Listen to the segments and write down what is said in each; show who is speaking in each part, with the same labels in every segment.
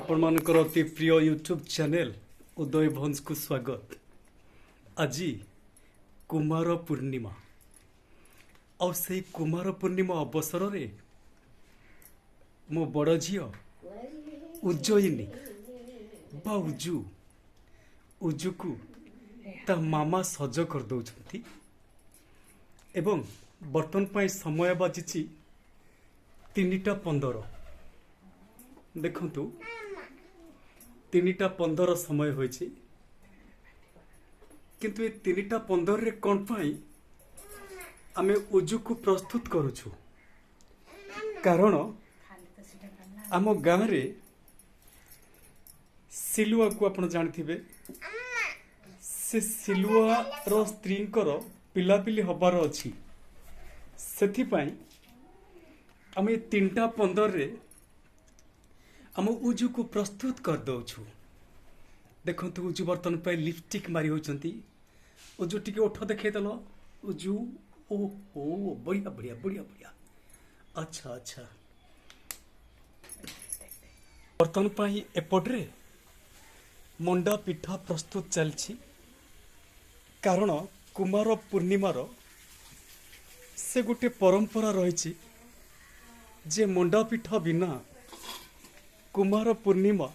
Speaker 1: आपण मानकर अति प्रिय यूट्यूब चैनल उदय भंज को स्वागत। आज कुमार पूर्णिमा और से कुमार पूर्णिमा अवसर रे मो बड़ झी उज्जयिनी बा उजू को ता मामा सज कर दौरान एवं बर्तन पाई समय बाजी 3:15 देखंतु 3:15 समय होइछि किंतु ए 3:15 रे कोन पाई आमे उजू को प्रस्तुत करूछु कारण आम गाँव रे सिलुआ को आपण जानथिबे से सिलुआ रो स्त्रींकर पिलापिली हबार अछि सेथि पाई आमे 3:15 रे आम उजू को प्रस्तुत कर दौछु। देखंतु उजू बर्तन पे लिपस्टिक मारी होचंती उजू टिके ओठ देखे दल उजू ओहो बढ़िया बढ़िया बढ़िया बढ़िया अच्छा अच्छा बर्तन पाई एपटरे मंडा पिठा प्रस्तुत चलछि कारण कुमार पूर्णिमार से गोटे परंपरा रही जे मंडा पिठा बिना कुमार पूर्णिमा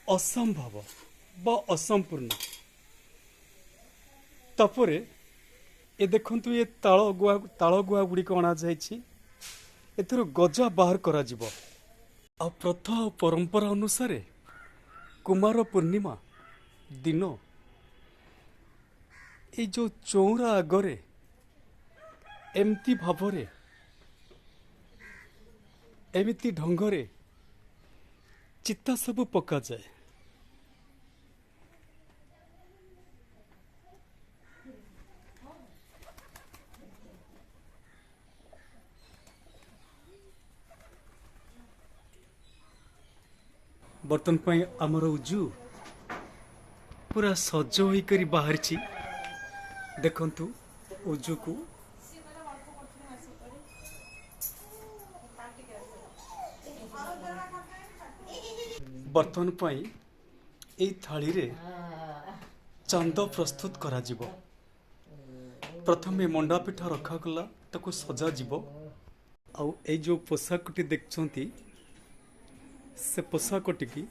Speaker 1: असंभव बा असंपूर्ण। तापरे ए देखंतु ये ताଳ गुआ गुड़ी अणा जाइछि एथरो गजा बाहर करा जिवो आ प्रथा और परंपरा अनुसार कुमार पूर्णिमा दिन ए जो चौरा आगरे एमती भावरे एमिति ढंगरे चित्ता सब पका जाए। बर्तन पाई आमर उजू पूरा सज होकर बाहर देखंतु उजू को बर्तन पाई ए थाली रे चांद प्रस्तुत करा जिवो। प्रथमे मंडा पिठा रखा गला ताको सजा जिवो आउ ए जो पोशाकटी देखछंती से पोशाकटी की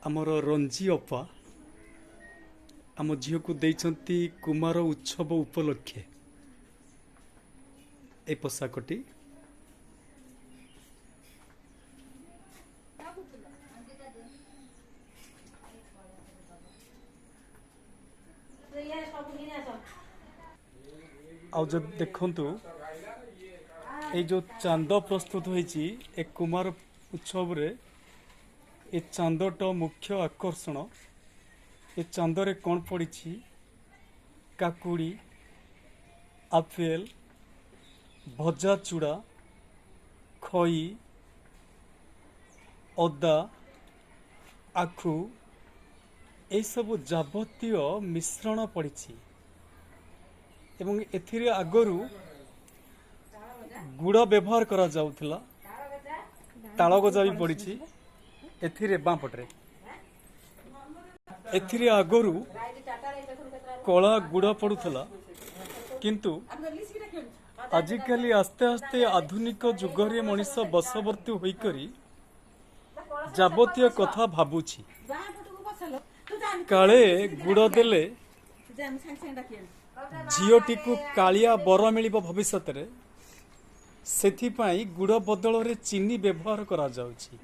Speaker 1: आमर रंजी अपा आम झील को देइछंती कुमार उत्सव उपलक्षे ए पोशाकटी आउ जब देखंतु ए जो चांद प्रस्तुत होइछि ए कुमार उत्सव रे ए चांदटा मुख्य आकर्षण। ए चांद रे कोन पड़िछि काकुड़ी आपेल भजा चूड़ा खई अदा आखु ए सब जाबतीय मिश्रण पड़िछि एवं एथिरे आगरू गुड़ व्यवहार करा जाउथिला ताଳ गजा भी पड़िछि एथिरे बाँ पटरे एथिरे आगरू कला गुड़ पड़ुथला किंतु आजिकाली आस्ते आस्ते आधुनिक जुगरे मनीष बसवर्ती होइकरी जाबतीय कथा भाबुछि काले गुड़ देले झीटी को कालिया बर मिल भविष्य रे सेथिपाई गुड़ बदल रे चीनी व्यवहार करा जाउछि।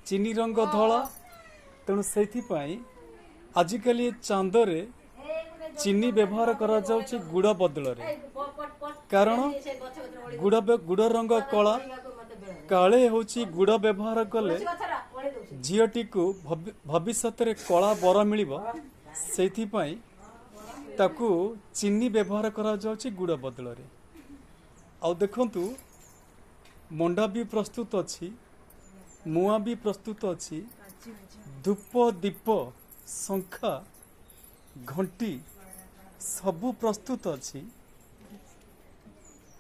Speaker 1: चीनी रंग धला तेणु सेथिपाई आजिकाली चांद रे चीनी व्यवहार करा जाउछि गुड़ बदल रे कारण गुड़ रंग कला काले होछि गुड़ व्यवहार कले झीटी को भविष्य रे कला बर मिलिबो सेथिपाई ताकू चीनी व्यवहार करा जाउछि गुड़ बदल रे। आउ देखंतु मंडा भी प्रस्तुत अछि मुआ भी प्रस्तुत अछि धूप दीप शंखा घंटी सबू प्रस्तुत अछि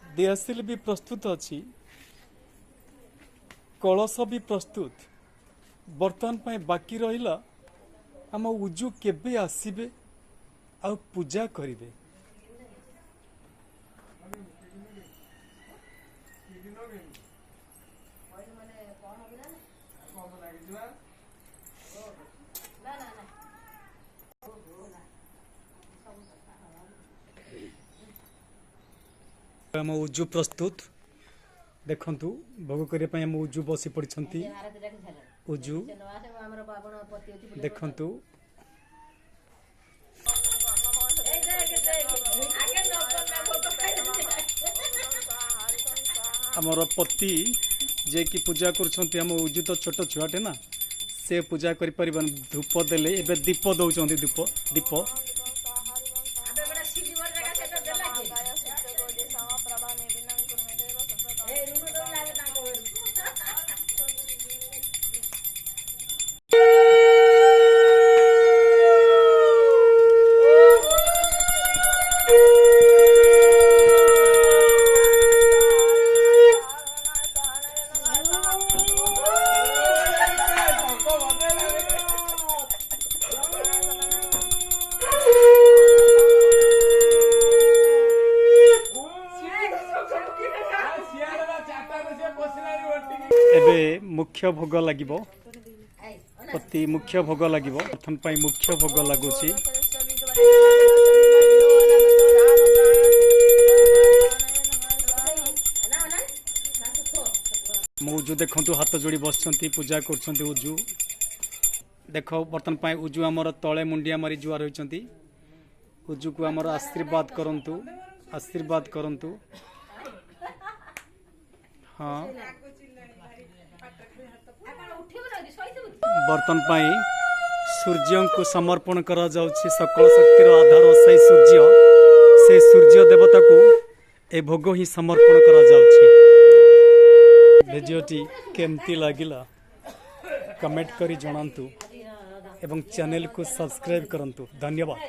Speaker 1: दियासिल भी प्रस्तुत अछि कलश भी प्रस्तुत बर्तमान पाए बाकी रहिला आम उजू केबे आसीबे आ पूजा करिवे। आम उजू प्रस्तुत देखंतु भोग करने आम उजू बसी पड़ती उजू देखंतु आमर पति जे कि पूजा कर उजू तो छोट छुआटे ना से पूजा कर धूप देले एबे दीप दौरान दीप दीप एबे मुख्य भोग लागिबो पति मुख्य भोग लागिबो प्रथम पाई मुख्य भोग लागुची उजू देखंतु हाथ जोड़ी बसचंती पूजा करचंती उजू देख बर्तन पाई उजू आमर तले मुंडिया मारी जुआर होइचंती उजू को आमर आशीर्वाद करंतु हाँ बर्तन पाई सूर्य को समर्पण करा जाउछि सकल शक्तिर आधार से सूर्य देवता को ए भोग ही समर्पण करा जाउछि। भिडियोटी केमती लागिला कमेंट करी जणांतु एवं चैनल को सब्सक्राइब करंतु। धन्यवाद।